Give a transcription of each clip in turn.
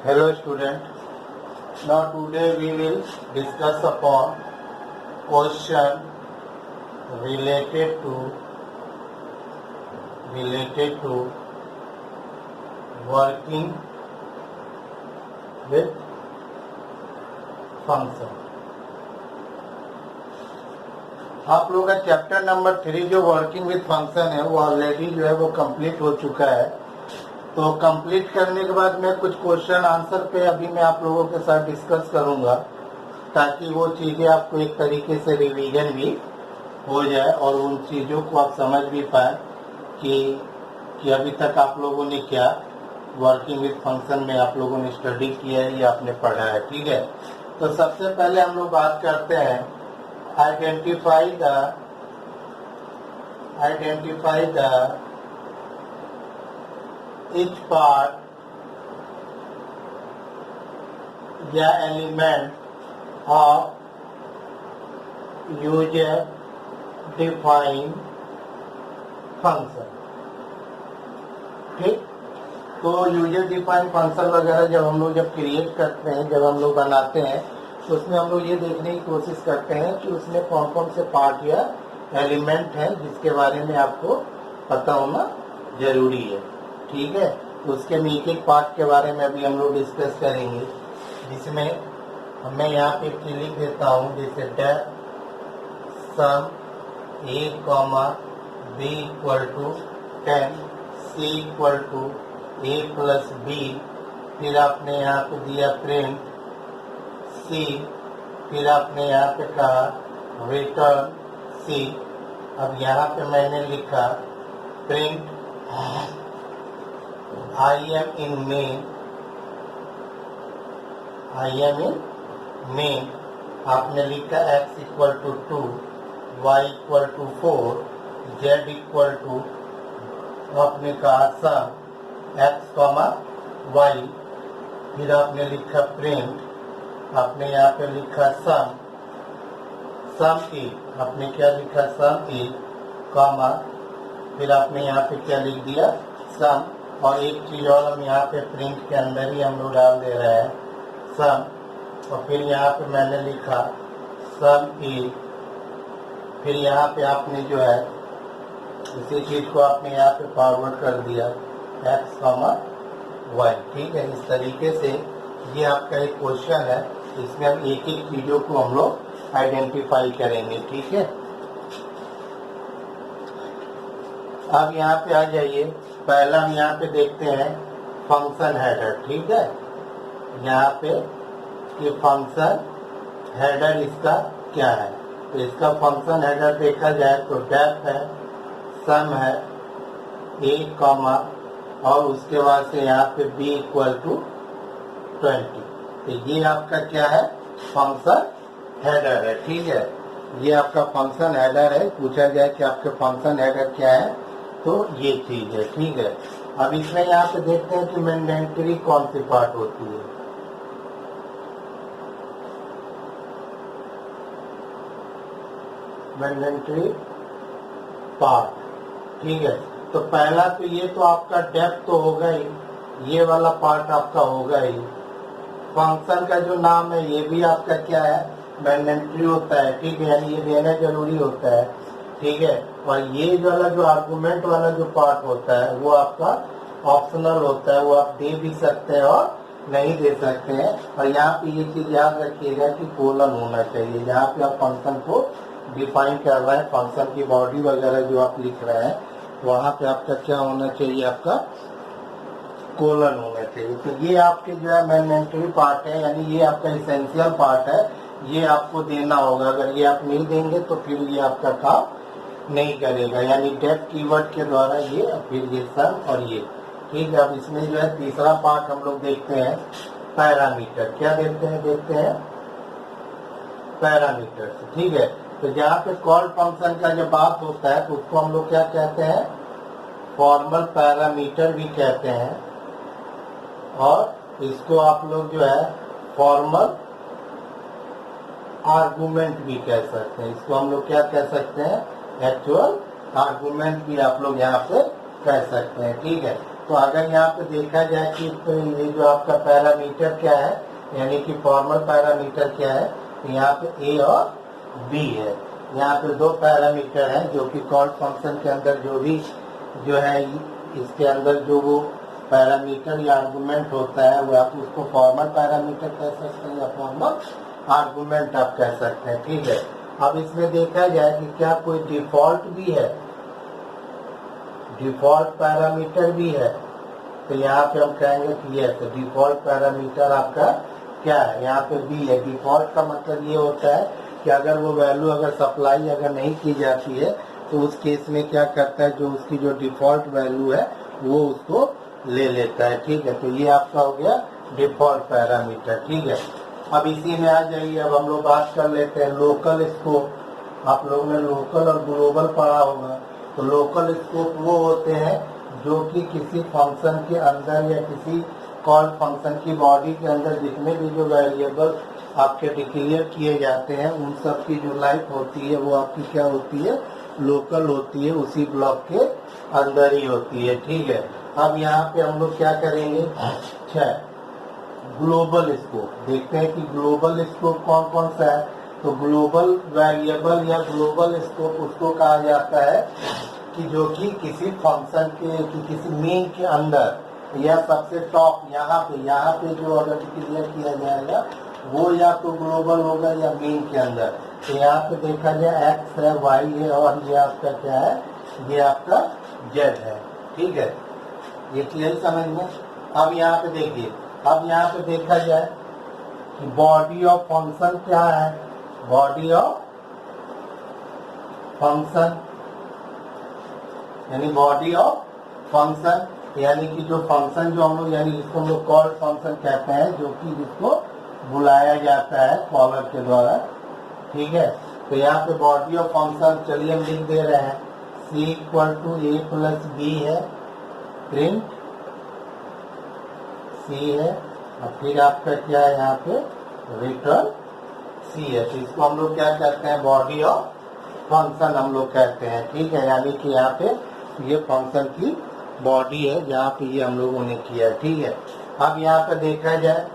Hello student. Now today we will discuss upon question related to working with function. आप लोगों का chapter number 3 जो working with function है वो already जो है वो कंप्लीट हो चुका है। तो कंप्लीट करने के बाद मैं कुछ क्वेश्चन आंसर पे अभी मैं आप लोगों के साथ डिस्कस करूंगा ताकि वो चीज़ें आपको एक तरीके से रिवीजन भी हो जाए और उन चीज़ों को आप समझ भी पाए कि अभी तक आप लोगों ने क्या वर्किंग विथ फंक्शन में आप लोगों ने स्टडी किया है या आपने पढ़ा है। ठीक है, तो सबसे पहले हम लोग बात करते हैं आइडेंटिफाई द each part या element of user define function. ठीक, तो यूजर डिफाइन फंक्शन वगैरह जब हम लोग क्रिएट करते हैं, जब हम लोग बनाते हैं तो उसमें हम लोग ये देखने की कोशिश करते हैं कि उसमें कौन कौन से पार्ट या एलिमेंट हैं जिसके बारे में आपको पता होना जरूरी है। ठीक है, तो उसके में एक पार्ट के बारे में अभी हम लोग डिस्कस करेंगे, जिसमें मैं यहाँ पे लिख देता हूँ जैसे def sum a, b equal to 10, c equal to a plus b, फिर आपने यहाँ पे दिया प्रिंट c, फिर आपने यहाँ पे कहा रिटर्न c। अब यहाँ पे मैंने लिखा print I am in main, आपने लिखा x equal to 2, y equal to 4, z equal to आपने कहा सम x, y, फिर आपने लिखा प्रिंट, आपने यहाँ पे लिखा सम ए, आपने क्या लिखा सम ए, फिर आपने यहाँ पे क्या लिख दिया सम। और एक चीज और हम यहाँ पे प्रिंट के अंदर ही हम लोग डाल दे रहे हैं सम, और फिर यहाँ पे मैंने लिखा सम ए, फिर यहाँ पे आपने जो है इसी चीज को आपने यहाँ पे फॉरवर्ड कर दिया x, y। ठीक है, इस तरीके से ये आपका एक क्वेश्चन है, इसमें हम एक एक चीजों को हम लोग आइडेंटिफाई करेंगे। ठीक है, अब यहाँ पे आ जाइए, पहला हम यहाँ पे देखते हैं फंक्शन हेडर। ठीक है, यहाँ पे ये फंक्शन हेडर इसका क्या है, तो इसका फंक्शन हेडर देखा जाए तो डेफ है, सम है, a, और उसके बाद से यहाँ पे b इक्वल टू 20। तो ये आपका क्या है, फंक्शन हेडर है। ठीक है, ये आपका फंक्शन हेडर है। पूछा जाए कि आपके फंक्शन हेडर क्या है, तो ये चीज है। ठीक है, अब इसमें यहाँ पे देखते हैं कि मैंडेटरी कौन सी पार्ट होती है। मैंडेटरी पार्ट, ठीक है, तो पहला तो ये तो आपका डेप्थ तो होगा ही, ये वाला पार्ट आपका होगा ही। फंक्शन का जो नाम है ये भी आपका क्या है, मैंडेटरी होता है। ठीक है, यानी ये देना जरूरी होता है। ठीक है, और ये वाला जो आर्गुमेंट वाला जो पार्ट होता है वो आपका ऑप्शनल होता है, वो आप दे भी सकते हैं और नहीं दे सकते हैं। और यहाँ पे ये चीज याद रखिएगा कि कोलन होना चाहिए, जहाँ पे आप फंक्शन को डिफाइन कर रहे हैं, फंक्शन की बॉडी वगैरह जो आप लिख रहे हैं, वहाँ पे आपका क्या होना चाहिए, आपका कोलन होना चाहिए। तो ये आपके जो है मैंडेटरी पार्ट है, यानी ये आपका इसेंशियल पार्ट है, ये आपको देना होगा। अगर ये आप नहीं देंगे तो फिर ये आपका काम नहीं करेगा, यानी डेफ कीवर्ड के द्वारा ये, फिर ये सम और ये। ठीक है, अब इसमें जो है तीसरा पार्ट हम लोग देखते हैं पैरामीटर। क्या देखते हैं पैरामीटर। ठीक है, तो जहाँ पे कॉल फंक्शन का जब बात होता है तो उसको हम लोग क्या कहते हैं, फॉर्मल पैरामीटर भी कहते हैं, और इसको आप लोग जो है फॉर्मल आर्गुमेंट भी कह सकते हैं। इसको हम लोग क्या कह सकते हैं, एक्चुअल आर्गुमेंट भी आप लोग यहाँ पे कह सकते हैं। ठीक है, तो अगर यहाँ पे देखा जाए कि तो ये जो आपका पैरामीटर क्या है, यानी कि फॉर्मल पैरामीटर क्या है, यहाँ पे ए और बी है। यहाँ पे दो पैरामीटर हैं जो कि कॉल फंक्शन के अंदर जो भी जो है इसके अंदर जो वो पैरामीटर या आर्गुमेंट होता है वो आप उसको फॉर्मल पैरामीटर कह सकते हैं या फॉर्मल आर्गुमेंट आप कह सकते हैं। ठीक है, अब इसमें देखा जाए कि क्या कोई डिफॉल्ट भी है, डिफॉल्ट पैरामीटर भी है। तो यहाँ पे हम कहेंगे कि ये तो डिफॉल्ट पैरामीटर आपका क्या है, यहाँ पे बी है। डिफॉल्ट का मतलब ये होता है कि अगर वो वैल्यू अगर सप्लाई अगर नहीं की जाती है तो उस केस में क्या करता है, जो उसकी जो डिफॉल्ट वैल्यू है वो उसको ले लेता है। ठीक है, तो ये आपका हो गया डिफॉल्ट पैरामीटर। ठीक है, अब इसी में आ जाइए, अब हम लोग बात कर लेते हैं लोकल स्कोप। आप लोगों ने लोकल और ग्लोबल पढ़ा होगा। तो लोकल स्कोप वो होते हैं जो कि किसी फंक्शन के अंदर या किसी कॉल फंक्शन की बॉडी के अंदर जितने भी जो वेरिएबल आपके डिक्लेयर किए जाते हैं उन सब की जो लाइफ होती है वो आपकी क्या होती है, लोकल होती है, उसी ब्लॉक के अंदर ही होती है। ठीक है, अब यहाँ पे हम लोग क्या करेंगे, अच्छा ग्लोबल स्कोप देखते हैं कि ग्लोबल स्कोप कौन कौन सा है। तो ग्लोबल वेरिएबल या ग्लोबल स्कोप उसको कहा जाता है कि जो कि किसी फंक्शन के कि किसी मेन के अंदर या सबसे टॉप यहाँ पे जो अगर डिक्लेयर किया जाएगा वो या तो ग्लोबल होगा या मेन के अंदर। तो यहाँ पे देखा जाए एक्स है, वाई है और ये आपका क्या है, ये आपका जेड है। ठीक है, ये क्लियर समझ में। अब यहाँ पे देखिए, अब यहाँ पे देखा जाए कि बॉडी ऑफ फंक्शन क्या है, बॉडी ऑफ फंक्शन यानी बॉडी ऑफ फंक्शन यानी कि जो फंक्शन जो हम लोग यानी जिसको हम लोग कॉल फंक्शन कहते हैं, जो कि जिसको बुलाया जाता है कॉलर के द्वारा। ठीक है, तो यहाँ पे बॉडी ऑफ फंक्शन चलिए हम लिख दे रहे हैं C = A + B है, प्रिंट C है और फिर आपका क्या है यहाँ पे रिटर्न C है। तो इसको हम लोग क्या कहते हैं, बॉडी ऑफ फंक्शन हम लोग कहते हैं। ठीक है, यानी कि यहाँ पे ये फंक्शन की बॉडी है जहाँ पे ये हम लोगों ने किया है। ठीक है, अब यहाँ पे देखा जाए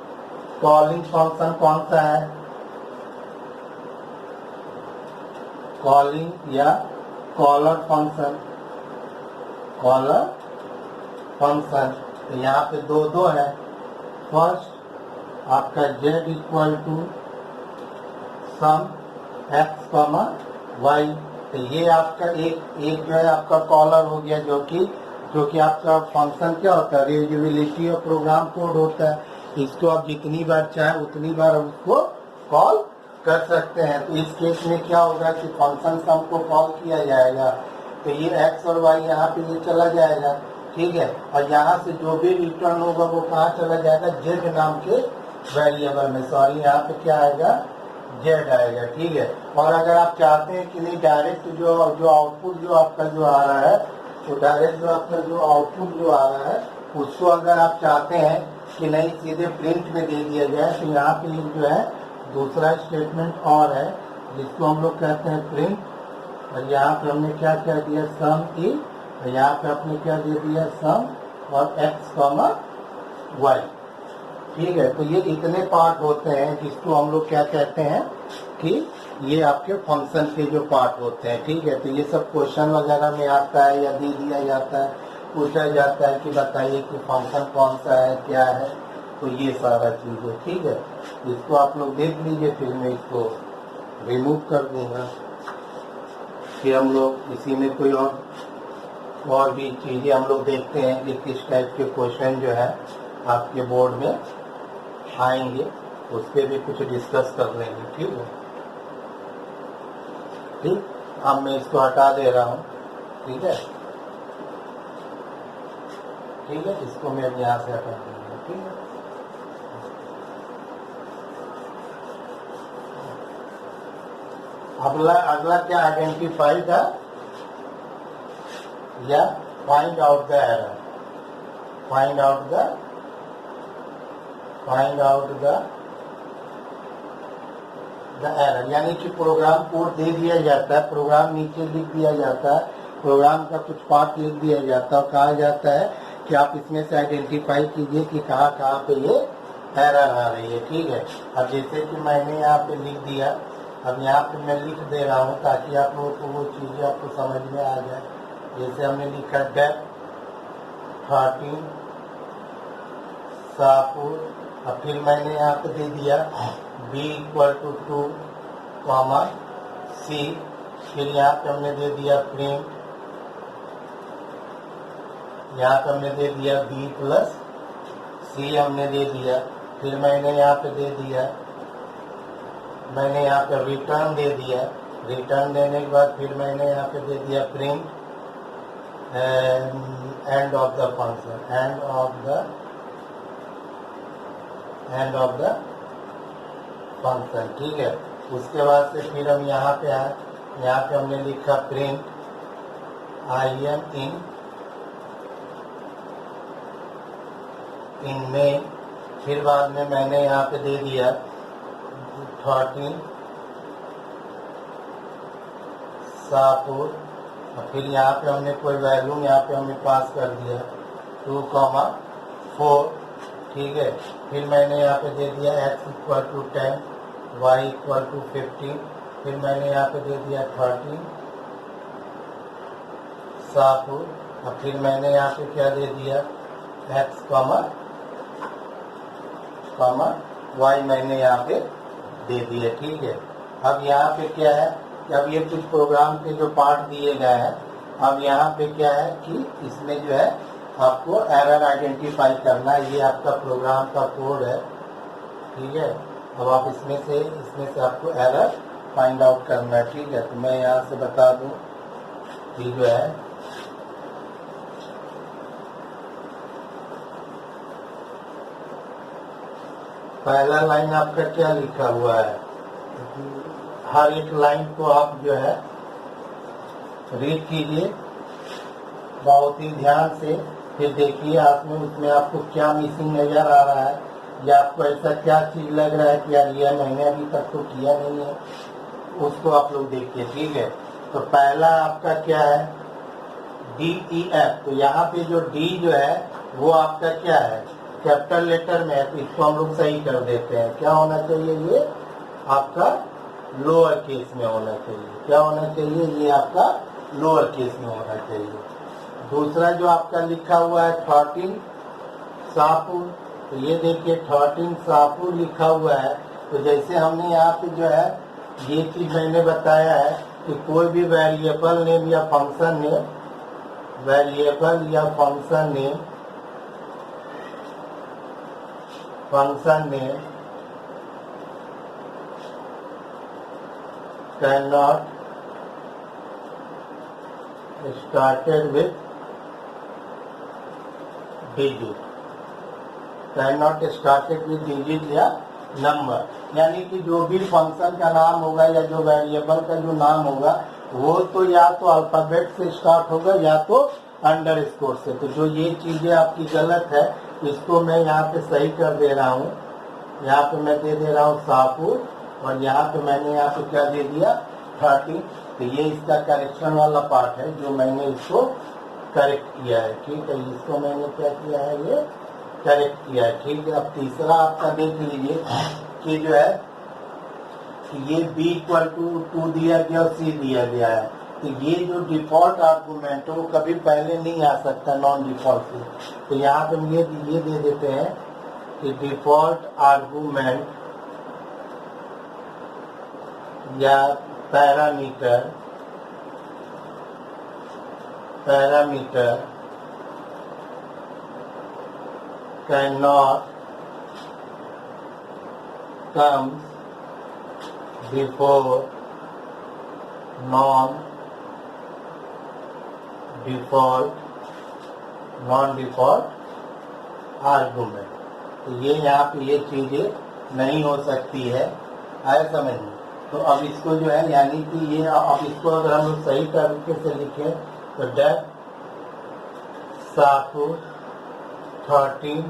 कॉलिंग फंक्शन कौन सा है, कॉलिंग या कॉलर फंक्शन, कॉलर फंक्शन। तो यहाँ पे दो है। फर्स्ट आपका z = सम x, y। तो ये आपका एक जो है आपका कॉलर हो गया, जो कि आपका फंक्शन क्या होता है, रीयूजेबिलिटी और प्रोग्राम कोड होता है। इसको आप जितनी बार चाहे उतनी बार उसको कॉल कर सकते हैं। तो इस केस में क्या होगा कि फंक्शन सम को कॉल किया जाएगा तो ये x और y यहाँ पे ये चला जाएगा। ठीक है, और यहाँ से जो भी रिटर्न होगा वो कहाँ चला जाएगा, z नाम के वेरिएबल में। सॉरी, यहाँ पे क्या आएगा, z आएगा। ठीक है, और अगर आप चाहते हैं कि नहीं डायरेक्ट जो आउटपुट जो आपका जो आ रहा है, तो डायरेक्ट जो आपका जो आउटपुट जो आ रहा है उसको अगर आप चाहते हैं कि नहीं सीधे प्रिंट में दे दिया जाए, तो यहाँ पे जो है दूसरा स्टेटमेंट और है जिसको हम लोग कहते हैं प्रिंट। और यहाँ पे हमने क्या कह दिया, सम की, और यहाँ पे आपने क्या दे दिया, सम और x, y। ठीक है, तो ये इतने पार्ट होते हैं जिसको हम लोग क्या कहते हैं कि ये आपके फंक्शन के जो पार्ट होते हैं। ठीक है, तो ये सब क्वेश्चन वगैरह में आता है या दे दिया जाता है, पूछा जाता है कि बताइए कि फंक्शन कौन सा है, क्या है। तो ये सारा चीज़ है। ठीक है, इसको आप लोग देख लीजिए, फिर मैं इसको रिमूव कर दूंगा। फिर हम लोग इसी में कोई और भी चीज़ें हम लोग देखते हैं कि किस टाइप के क्वेश्चन जो है आपके बोर्ड में आएंगे, उस पर भी कुछ डिस्कस कर लेंगे। ठीक है, ठीक, अब मैं इसको हटा दे रहा हूँ। ठीक है, ठीक है, इसको मैं अब यहाँ से हटा दूंगा। ठीक है, अगला क्या, आइडेंटिफाई द या find out the error, find out the error. यानी कि प्रोग्राम कोड दे दिया जाता है, प्रोग्राम नीचे लिख दिया जाता है, प्रोग्राम का कुछ पार्ट लिख दिया जाता है और कहा जाता है कि आप इसमें से आइडेंटिफाई कीजिए कि कहाँ कहाँ पे ये एरर आ रही है। ठीक है, अब जैसे कि मैंने यहाँ पे लिख दिया, अब यहाँ पे मैं लिख दे रहा हूँ ताकि आप लोगों को वो चीज़ें आपको समझ में आ जाए। जैसे हमने लिखा डेप्थ 13 शाहपुर, अब फिर मैंने यहाँ पे दे दिया B = 2, C, फिर यहाँ पे हमने दे दिया प्रिंट, यहाँ पे हमने दे दिया B + C हमने दे दिया, फिर मैंने यहाँ पे दे दिया, मैंने यहाँ पे रिटर्न दे दिया, रिटर्न देने के बाद फिर मैंने यहाँ पे दे दिया print end of the function, end of the function. ठीक है, उसके बाद से फिर हम यहाँ पे आए, यहाँ पे हमने लिखा प्रिंट IM इन मेन, फिर बाद में मैंने यहाँ पे दे दिया 13 शाहपुर, और फिर यहाँ पे हमने कोई वैल्यू यहाँ पे हमने पास कर दिया 2, 4। ठीक है, फिर मैंने यहाँ पे दे दिया x = 10, y = 15, फिर मैंने यहाँ पे दे दिया 13 शाहपुर, और फिर मैंने यहाँ पे क्या दे दिया x, y मैंने यहाँ पे दे दिया। ठीक है, अब यहाँ पे क्या है कि अब ये कुछ प्रोग्राम के जो पार्ट दिए गए हैं, अब यहाँ पे क्या है कि इसमें जो है आपको एरर आइडेंटिफाई करना है, ये आपका प्रोग्राम का कोड है। ठीक है, अब आप इसमें से आपको एरर फाइंड आउट करना है। ठीक है, तो मैं यहाँ से बता दूँ कि जो है पहला लाइन आपका क्या लिखा हुआ है, हर एक लाइन को आप जो है रीड कीजिए बहुत ही ध्यान से, फिर देखिए आपने उसमें आपको क्या मिसिंग नजर आ रहा है, या आपको ऐसा क्या चीज लग रहा है कि यार ये मैंने अभी तक तो किया नहीं है, उसको आप लोग देखिए। ठीक है, तो पहला आपका क्या है DEF, तो यहाँ पे जो D जो है वो आपका क्या है कैपिटल लेटर में है, तो इसको हम लोग सही कर देते हैं। क्या होना चाहिए, ये आपका लोअर केस में होना चाहिए। क्या होना चाहिए, ये आपका लोअर केस में होना चाहिए। दूसरा जो आपका लिखा हुआ है 13 शाहपुर, तो ये देखिए 13 शाहपुर लिखा हुआ है, तो जैसे हमने यहाँ पे जो है ये चीज मैंने बताया है कि कोई भी वेरिएबल नेम या function name cannot started with digit या नंबर, यानी कि जो भी फंक्शन का नाम होगा या जो वेरिएबल का जो नाम होगा वो तो या तो अल्फाबेट से स्टार्ट होगा या तो अंडरस्कोर से। तो जो ये चीजें आपकी गलत है इसको मैं यहाँ पे सही कर दे रहा हूँ। यहाँ पे मैं दे रहा हूँ शाहपुर, और यहाँ पे मैंने यहाँ पे क्या दे दिया 13। तो ये इसका करेक्शन वाला पार्ट है जो मैंने इसको करेक्ट किया है। ठीक है, इसको मैंने क्या किया है, ये करेक्ट किया है। ठीक है, अब तीसरा आपका देख लीजिए कि जो है कि ये B = 2 दिया गया और C दिया गया है, तो ये जो डिफॉल्ट आर्गुमेंट है वो कभी पहले नहीं आ सकता नॉन डिफॉल्ट से। तो यहाँ पे हम ये दे देते हैं कि डिफॉल्ट आर्गुमेंट या parameter cannot come before non-default argument. तो ये यहाँ पे ये चीजें नहीं हो सकती है, आया समझ में। तो अब इसको जो है यानी कि ये अब इसको अगर हम लोग सही तरीके से लिखें तो डेफ शाहपुर 13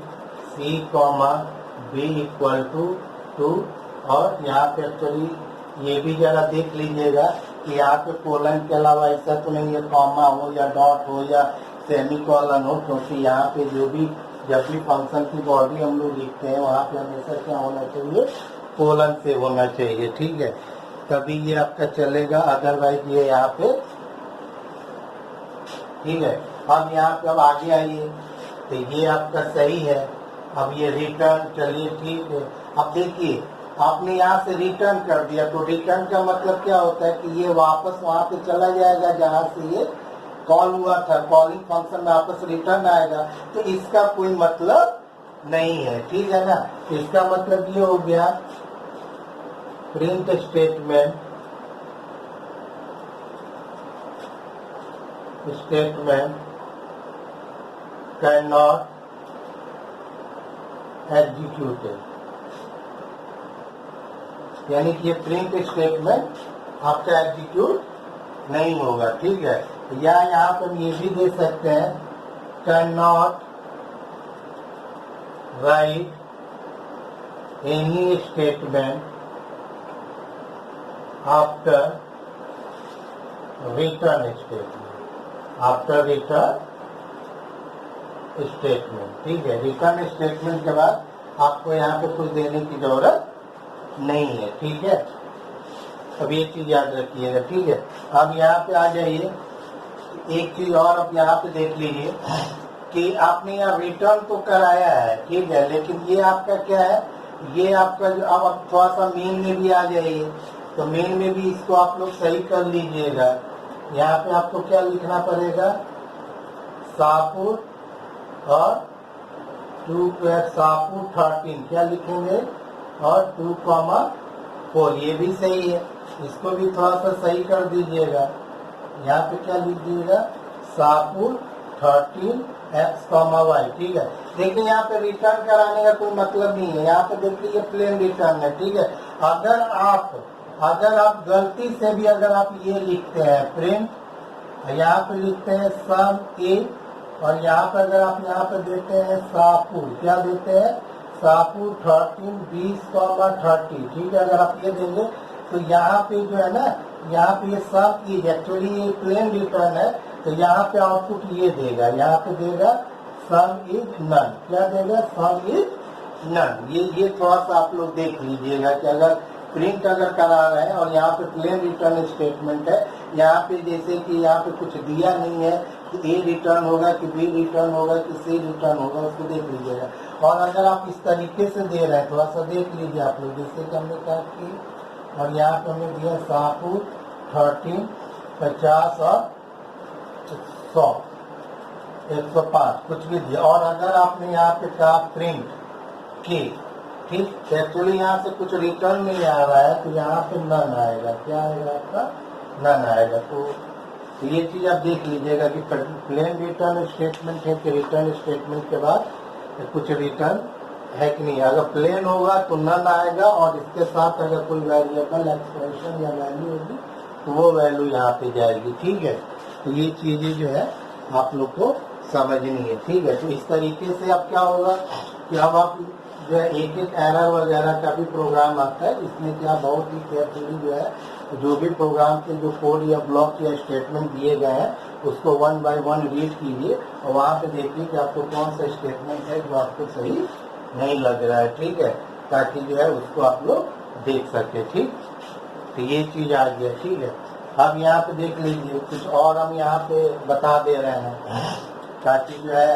C, B = 2, और यहाँ पे एक्चुअली ये भी जरा देख लीजिएगा कि यहाँ पे कोलन के अलावा ऐसा तो नहीं है कॉमा हो या डॉट हो या सेमीकोलन हो, क्योंकि यहाँ पे जो भी जब भी फंक्शन की बॉडी हम लोग लिखते हैं वहाँ पे हमेशा क्या होना चाहिए, कोलन से होना चाहिए, ठीक है, तभी ये आपका चलेगा, अदरवाइज ये यहाँ पे, ठीक है। अब यहाँ पे अब आगे आइए, तो ये आपका सही है। अब ये रिटर्न, चलिए ठीक है। अब देखिए आपने यहाँ से रिटर्न कर दिया, तो रिटर्न का मतलब क्या होता है कि ये वापस वहाँ पे चला जाएगा जहाँ से ये कॉल हुआ था, कॉलिंग फंक्शन में वापस रिटर्न आएगा, तो इसका कोई मतलब नहीं है, ठीक है ना। इसका मतलब ये हो गया print statement can not executed, यानी कि ये प्रिंट स्टेटमेंट आपका एग्जीक्यूट नहीं होगा, ठीक है। या यहाँ पर ये भी दे सकते हैं can not right any statement after return statement, ठीक है। रिटर्न स्टेटमेंट के बाद आपको यहाँ पे कुछ देने की जरूरत नहीं है, ठीक है। अब ये चीज याद रखिएगा, ठीक है। अब यहाँ पे आ जाइए, एक चीज और अब यहाँ पे देख लीजिए कि आपने यहाँ रिटर्न तो कराया है, ठीक है, लेकिन ये आपका क्या है, ये आपका जो, अब आप थोड़ा सा मेन में भी आ जाइए, तो मेन में भी इसको आप लोग सही कर लीजिएगा। यहाँ पे आपको क्या लिखना पड़ेगा, शाहपुर और 2 शाहपुर 13 क्या लिखेंगे, और 2,4, ये भी सही है, इसको भी थोड़ा सा सही कर दीजिएगा। यहाँ पे क्या लिख दीजिएगा, शाहपुर 13 x,y, ठीक है। देखिए यहाँ पे रिटर्न कराने का कोई मतलब नहीं है, यहाँ पे देखिए ये प्लेन रिटर्न है, ठीक है। अगर आप गलती से भी अगर आप ये लिखते हैं प्रिंट, यहाँ पे लिखते हैं सम ए, और यहाँ पे अगर आप यहाँ पे देते हैं शाहपुर, क्या देते हैं, शाहपुर 13 20,30, ठीक है। अगर आप ये देंगे तो यहाँ पे जो है ना, यहाँ पे ये सम इज, एक्चुअली ये प्लेन रिटर्न है, तो यहाँ पे आउटपुट ये देगा, यहाँ पे देगा सम इज नन, क्या देगा, सम इज नन। ये थोड़ा सा आप लोग देख लीजिएगा कि अगर प्रिंट अगर करा रहे हैं और यहाँ पे प्लेन रिटर्न स्टेटमेंट है, यहाँ पे जैसे कि यहाँ पे कुछ दिया नहीं है कि ए रिटर्न होगा कि बी रिटर्न होगा कि सी रिटर्न होगा, उसको देख लीजिएगा। और अगर आप इस तरीके से दे रहे हैं, थोड़ा सा देख लीजिए आप लोग, जैसे कि हमने कहा कि, और यहाँ पे हमने दिया शाहपुर 13 50 और 100 105 कुछ भी दिया, और अगर आपने यहाँ पे कहा प्रिंट की, ठीक, एक्चुअली यहाँ से कुछ रिटर्न नहीं आ रहा है, तो यहाँ पे नन आएगा, क्या आएगा आपका, नन आएगा। तो ये चीज आप देख लीजिएगा कि प्लेन रिटर्न स्टेटमेंट है कि रिटर्न स्टेटमेंट के बाद कुछ रिटर्न है कि नहीं। अगर प्लेन होगा तो नन आएगा, और इसके साथ अगर कोई वेरिएबल एक्सप्रेशन या वैल्यू होगी तो वो वैल्यू यहाँ पे जाएगी, ठीक है। तो ये चीजें जो है आप लोग को समझनी है, ठीक है। तो इस तरीके से अब क्या होगा कि अब आप जो है एक एरर वगैरह का भी प्रोग्राम आता है, इसमें क्या बहुत ही केयरफुली जो है जो भी प्रोग्राम के जो कोड या ब्लॉक या स्टेटमेंट दिए गए हैं उसको 1 बाय 1 रीड कीजिए, और वहाँ पे देखिए कि आपको कौन सा स्टेटमेंट है जो आपको सही नहीं लग रहा है, ठीक है, ताकि जो है उसको आप लोग देख सके, ठीक। तो ये चीज आ गया, ठीक है। अब यहाँ पे देख लीजिए कुछ और हम यहाँ पे बता दे रहे हैं ताकि जो है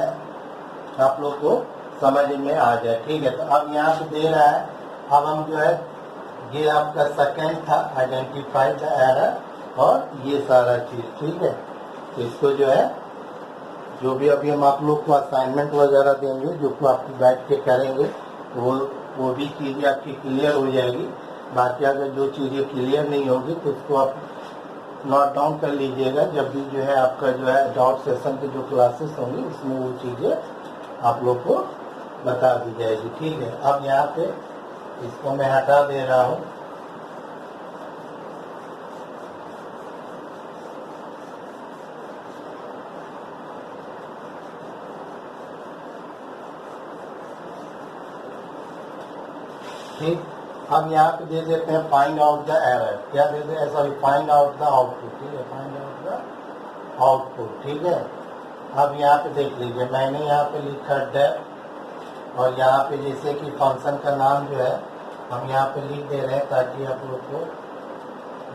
आप लोग को समझ में आ जाए, ठीक है। तो अब यहाँ पे दे रहा है, अब हम जो है ये आपका सेकंड था आइडेंटिफाई द एरर, और ये सारा चीज, ठीक है। तो इसको जो है जो भी अभी हम आप लोग को असाइनमेंट वगैरह देंगे जो को आप बैठ के करेंगे, वो भी चीज़ें आपकी क्लियर हो जाएगी। बाकी अगर जो चीज़ें क्लियर नहीं होगी तो उसको आप नोट डाउन कर लीजिएगा, जब भी जो है आपका जो है डाउट सेशन की जो क्लासेस होंगी उसमें वो चीज़ें आप लोग को बता दी जाएगी, ठीक है। अब यहाँ पे इसको मैं हटा दे रहा हूँ, ठीक। अब यहाँ पे दे देते हैं फाइंड आउट द एरर, क्या दे दें, sorry find out the output, ठीक है, फाइंड आउट द आउटपुट, ठीक है। अब यहाँ पे देख लीजिए, मैंने यहाँ पे लिखा डेफ, और यहाँ पे जैसे कि फंक्शन का नाम जो है हम यहाँ पे लिख दे रहे हैं ताकि आप लोग को,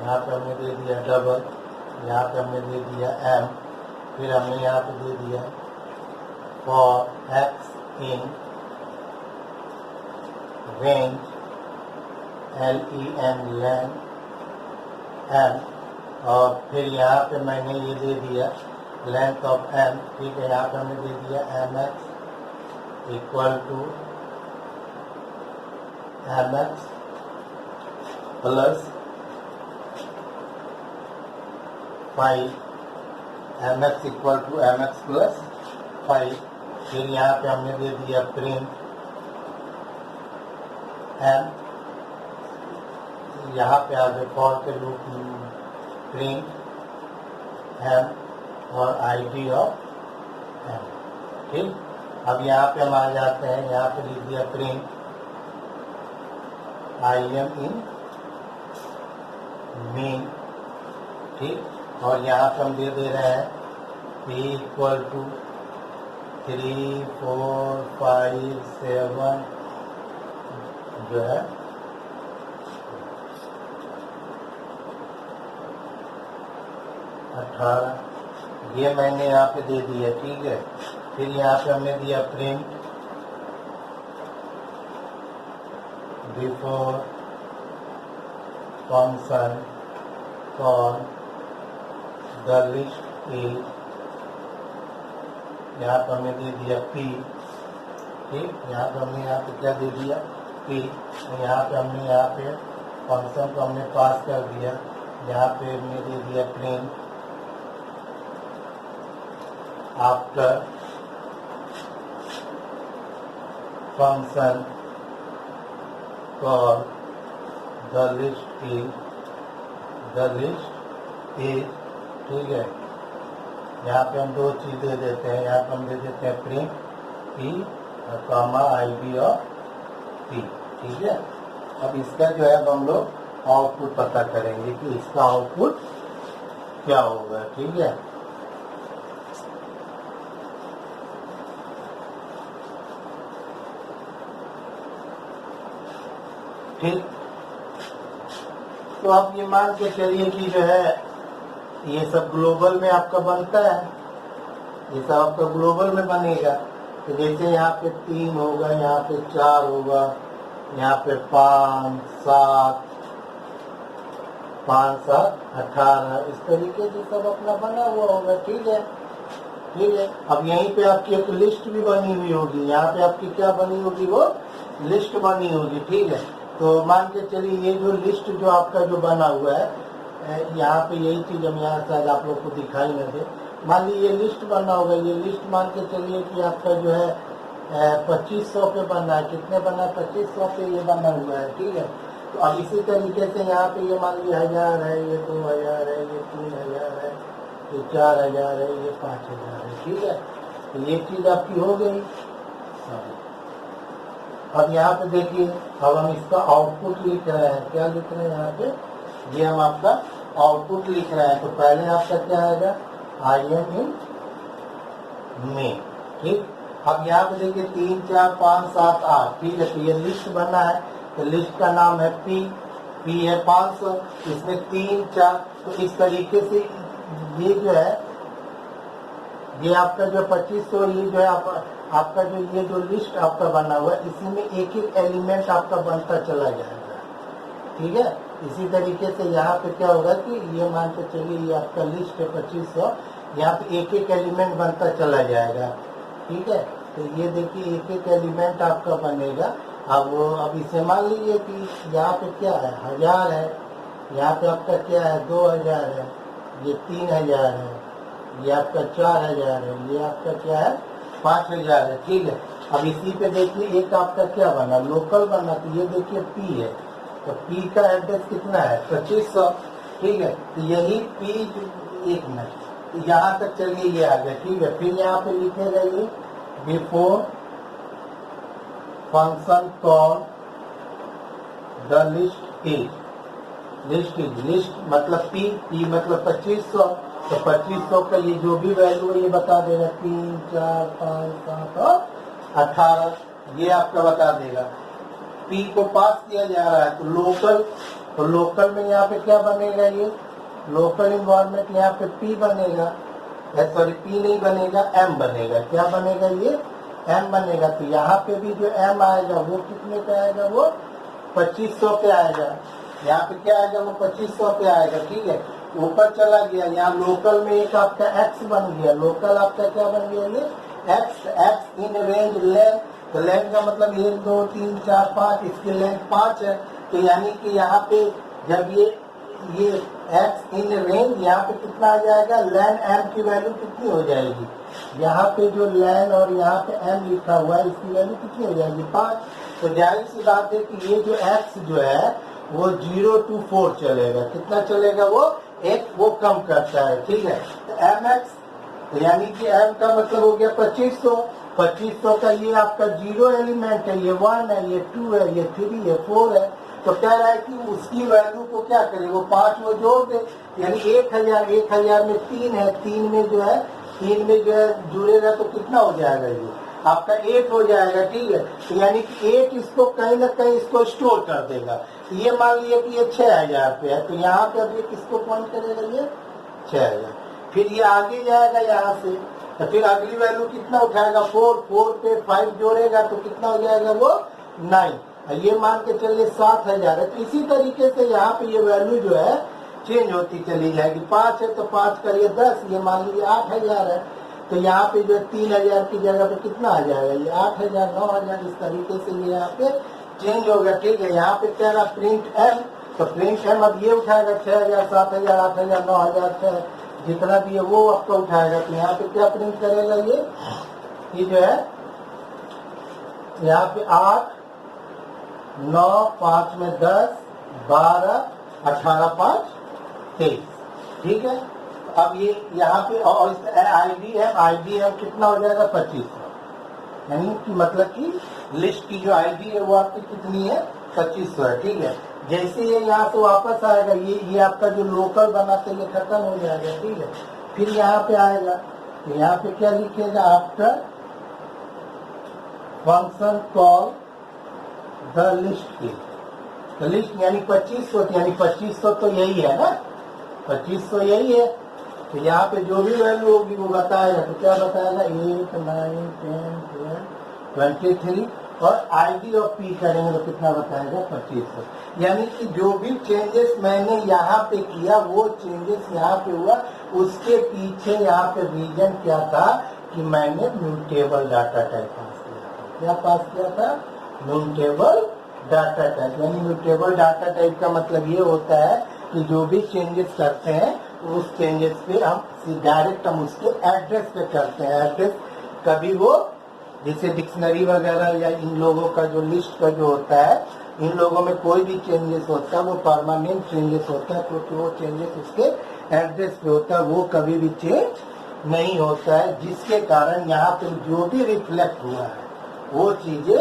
यहाँ पे हमने दे दिया डबल, यहाँ पे हमने दे दिया एम, फिर हमने यहाँ पे दे दिया for x in range LEN len m, और फिर यहाँ पे मैंने ये दे दिया लेंथ ऑफ एम, ठीक है। यहाँ पे हमने दे दिया mx equal to mx plus 5, mx equal to mx plus 5। फिर यहाँ पे हमने दे दिया प्रिंट एम, यहाँ पे आगे फॉर के लूप प्रिंट एम और ID ऑफ एम, ठीक। अब यहाँ पे हम आ जाते हैं, यहाँ पे लिख दिया प्रिंट IM इन मीन, ठीक। और यहाँ पे हम दे रहे हैं P इक्वल टू 3 4 5 7 जो है 18, ये मैंने यहाँ पे दे दिया, ठीक है। फिर यहाँ पे हमने दिया print before function call the list is, यहाँ पे हमने दे दिया P, ठीक। यहाँ पे हमने यहाँ पे क्या दे दिया P, यहाँ पे हमने यहाँ पे फंक्शन को हमने पास कर दिया, यहाँ पे हमने दे दिया print after function call the list is, ठीक है। यहाँ पे हम दो चीज दे देते हैं, यहाँ पे हम दे देते हैं प्रिंट P और कॉमा ID ऑफ P, ठीक है। अब इसका जो है अब हम लोग आउटपुट पता करेंगे कि इसका आउटपुट क्या होगा, ठीक है। ठीक, तो आप ये मान के चलिए कि जो है ये सब ग्लोबल में आपका बनता है, ये सब आपका ग्लोबल में बनेगा। तो जैसे यहाँ पे 3 होगा, यहाँ पे 4 होगा, यहाँ पे 5 7 5 7 18, इस तरीके से सब अपना बना हुआ होगा, ठीक है। ठीक है, अब यहीं पे आपकी एक लिस्ट भी बनी हुई होगी, यहाँ पे आपकी क्या बनी होगी, वो लिस्ट बनी होगी, ठीक है। तो मान के चलिए ये जो लिस्ट जो आपका जो बना हुआ है, यहाँ पे यही चीज हम यहाँ शायद आप लोग को दिखाई न दे। मान लीजिए ये लिस्ट बना होगा, ये लिस्ट मान के चलिए कि आपका जो है 2500 पे बना है, कितने बना है 2500 पे ये बना हुआ है, ठीक है। तो अब इसी तरीके से यहाँ पे ये मान लीजिए 1000 है, ये 2000 है, ये 3000 है, ये 4000 है, ये 5000 है, ठीक है। तो ये चीज आपकी हो गई। अब यहाँ पे देखिए, अब हम इसका आउटपुट लिख रहे हैं, क्या लिख रहे हैं यहाँ पे, ये हम आपका आउटपुट लिख रहे हैं। तो पहले आपका क्या आएगा, IM इन में, ठीक। अब यहाँ पे देखिए 3 4 5 7 8, ठीक है। तो ये लिस्ट बना है, तो लिस्ट का नाम है P है 500, इसमें 3 4, तो इस तरीके से ये जो है, ये आपका जो 2500, ये जो है आपका जो ये जो लिस्ट आपका बना हुआ है, इसी में एक एक एलिमेंट आपका बनता चला जाएगा, ठीक है। इसी तरीके से यहाँ पे क्या होगा कि ये मान के चलिए ये आपका लिस्ट है 2500, यहाँ पे एक एक एलिमेंट बनता चला जाएगा, ठीक है। तो ये देखिए एक एक एलिमेंट आपका बनेगा। अब इसे मान लीजिए कि यहाँ पे क्या है, 1000 है, यहाँ पे आपका क्या है 2000 है, ये 3000 है, ये आपका 4000 है, ये आपका क्या है 5000 है, ठीक है। अब इसी पे देखिए एक आपका क्या बना, लोकल बना, तो ये देखिए P है, तो P का एड्रेस कितना है 2500, ठीक है। तो यही P, एक मिनट, यहाँ तक चलिए ये आ गया, ठीक है। फिर यहाँ पे लिखेगा ये before function call the list is, list मतलब P मतलब 2500, तो 2500 का ये जो भी वैल्यू है ये बता देगा 3, 4, 5, 7 और 18, ये आपका बता देगा। P को पास किया जा रहा है तो लोकल में यहाँ पे क्या बनेगा, ये लोकल इन्वायरमेंट यहाँ पे P बनेगा, सॉरी P नहीं बनेगा, M बनेगा। क्या बनेगा, ये M बनेगा। तो यहाँ पे भी जो M आएगा वो कितने पे आएगा, वो 2500 पे आएगा। यहाँ पे क्या आएगा, वो 2500 पे आएगा। ठीक है, ऊपर चला गया, यहाँ लोकल में एक आपका x बन गया, लोकल आपका क्या बन गया, ये x इन रेंज लेंथ। तो लेंथ का मतलब 1, 2, 3, 4, 5, इसकी लेंथ 5 है। तो यानी कि यहाँ पे जब ये x इन रेंज, यहाँ पे कितना आ जाएगा, लैन m की वैल्यू कितनी हो जाएगी, यहाँ पे जो लैन और यहाँ पे m लिखा हुआ है इसकी वैल्यू कितनी हो जाएगी, 5। तो जाहिर सी बात है कि ये जो x जो है वो 0 to 4 चलेगा। कितना चलेगा, वो एक वो कम करता है। ठीक है, तो mx तो यानी कि m का मतलब हो गया 2500। 2500 का ये आपका 0 एलिमेंट है, ये 1 है, ये 2 है, ये 3 है, 4 है। तो कह रहा है कि उसकी वैल्यू को क्या करे, वो 5 वो जोड़ दे, यानी 1000 में 3 है, 3 में जो है जुड़ेगा तो कितना हो जाएगा, ये आपका 8 हो जाएगा। ठीक है, तो यानी कि 8 इसको कहीं ना कहीं इसको स्टोर कर देगा। ये मान लिया कि ये 6000 पे है, तो यहाँ पे अब ये किसको पॉइंट करेगा, ये 6000। फिर ये आगे जाएगा यहाँ से, तो फिर अगली वैल्यू कितना उठाएगा, 4 पे 5 जोड़ेगा तो कितना हो जाएगा, वो 9। ये मान के चलिए 7000 है। तो इसी तरीके से यहाँ पे ये वैल्यू जो है चेंज होती चली जाएगी। 5 है तो 5 का ये 10, ये मान लीजिए 8000 है। तो यहाँ पे जो 3000 की जगह पे कितना आ जाएगा, ये 8000, 9000, इस तरीके से ये यहाँ पे चेंज होगा। ठीक है, यहाँ पे क्या रहा, प्रिंट m, तो प्रिंट m अब ये उठाएगा 6000, 7000, 8000, 9000, जितना भी है वो आपका उठाएगा। तो यहाँ पे क्या प्रिंट करेगा, ये जो है यहाँ पे 8, 9, 5 में 10, 12, 18, 5, 23। ठीक है, अब ये यहाँ पे और IDM कितना हो जाएगा, 2500। यानी कि मतलब कि लिस्ट की जो ID है वो आपकी कितनी है, 2500 है। ठीक है, जैसे ये यहाँ से वापस आएगा, ये आपका जो लोकल बना तो ये खत्म हो जाएगा। ठीक है, फिर यहाँ पे आएगा, तो यहाँ पे क्या लिखेगा, after function call the list की, तो लिस्ट यानी 2500, यानी 2500 तो यही है ना, 2500 यही है। तो यहाँ पे जो भी वैल्यू होगी वो बताएगा। तो क्या बताएगा, 8, 9, 10, 12, 23 और ID और P करेंगे तो कितना बताएगा, 2500। यानी कि जो भी चेंजेस मैंने यहाँ पे किया वो चेंजेस यहाँ पे हुआ, उसके पीछे यहाँ पे रीजन क्या था कि मैंने म्यूटेबल डाटा टाइप पास किया था। क्या पास किया था, म्यूटेबल डाटा टाइप। यानी म्यूटेबल डाटा टाइप का मतलब ये होता है कि जो भी चेंजेस करते हैं उस चेंजेस पे हम डायरेक्ट उसके एड्रेस पे करते हैं। एड्रेस कभी वो जैसे डिक्शनरी वगैरह या इन लोगों का जो लिस्ट का जो होता है, इन लोगों में कोई भी चेंजेस होता है वो परमानेंट चेंजेस होता है, क्योंकि वो चेंजेस उसके एड्रेस पे होता है, वो कभी भी चेंज नहीं होता है। जिसके कारण यहाँ पे जो भी रिफ्लेक्ट हुआ है वो चीजें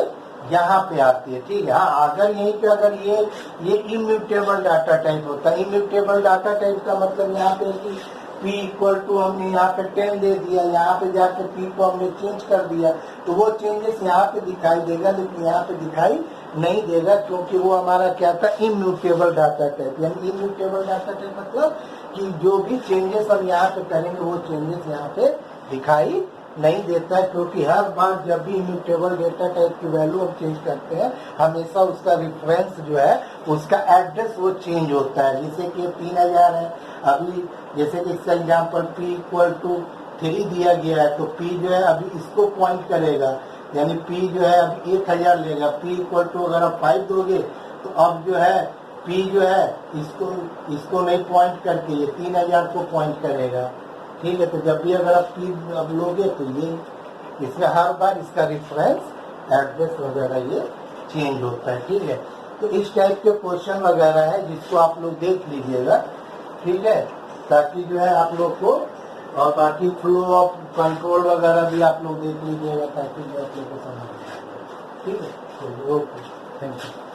यहाँ पे आती है। ठीक है, हाँ, अगर यहीं पे अगर ये इम्यूटेबल डाटा टाइप होता है, इम्यूटेबल डाटा टाइप का मतलब यहाँ पे कि P इक्वल टू हमने यहाँ पे 10 दे दिया, यहाँ पे जाकर P को हमने चेंज कर दिया, तो वो चेंजेस यहाँ पे दिखाई देगा, लेकिन यहाँ पे दिखाई नहीं देगा, क्योंकि वो हमारा क्या था, इम्यूटेबल डाटा टाइप। यानी इम्यूटेबल डाटा टाइप मतलब कि जो भी चेंजेस हम यहाँ पे करेंगे वो चेंजेस यहाँ पे दिखाई नहीं देता है, क्योंकि हर बार जब भी इम्यूटेबल डेटा टाइप की वैल्यू हम चेंज करते हैं हमेशा उसका रेफरेंस जो है, उसका एड्रेस वो चेंज होता है। जैसे कि 3000 है, अभी जैसे कि इसका एग्जाम्पल P इक्वल टू 3 दिया गया है, तो P जो है अभी इसको पॉइंट करेगा, यानी P जो है अभी 1000 लेगा। P इक्वल टू अगर आप 5 दोगे तो अब जो है P जो है इसको नहीं पॉइंट करके ये 3000 को पॉइंट करेगा। ठीक है, तो जब भी अगर आप P अब लोगे तो ये इसमें हर बार इसका रेफरेंस एड्रेस वगैरह ये चेंज होता है। ठीक है, तो इस टाइप के क्वेश्चन वगैरह है जिसको आप लोग देख लीजिएगा। ठीक है, ताकि जो है आप लोग को, और बाकी फ्लो ऑफ कंट्रोल वगैरह भी आप लोग देख लीजिएगा ताकि जो आप लोग को समझ। ठीक है, ओके, थैंक यू।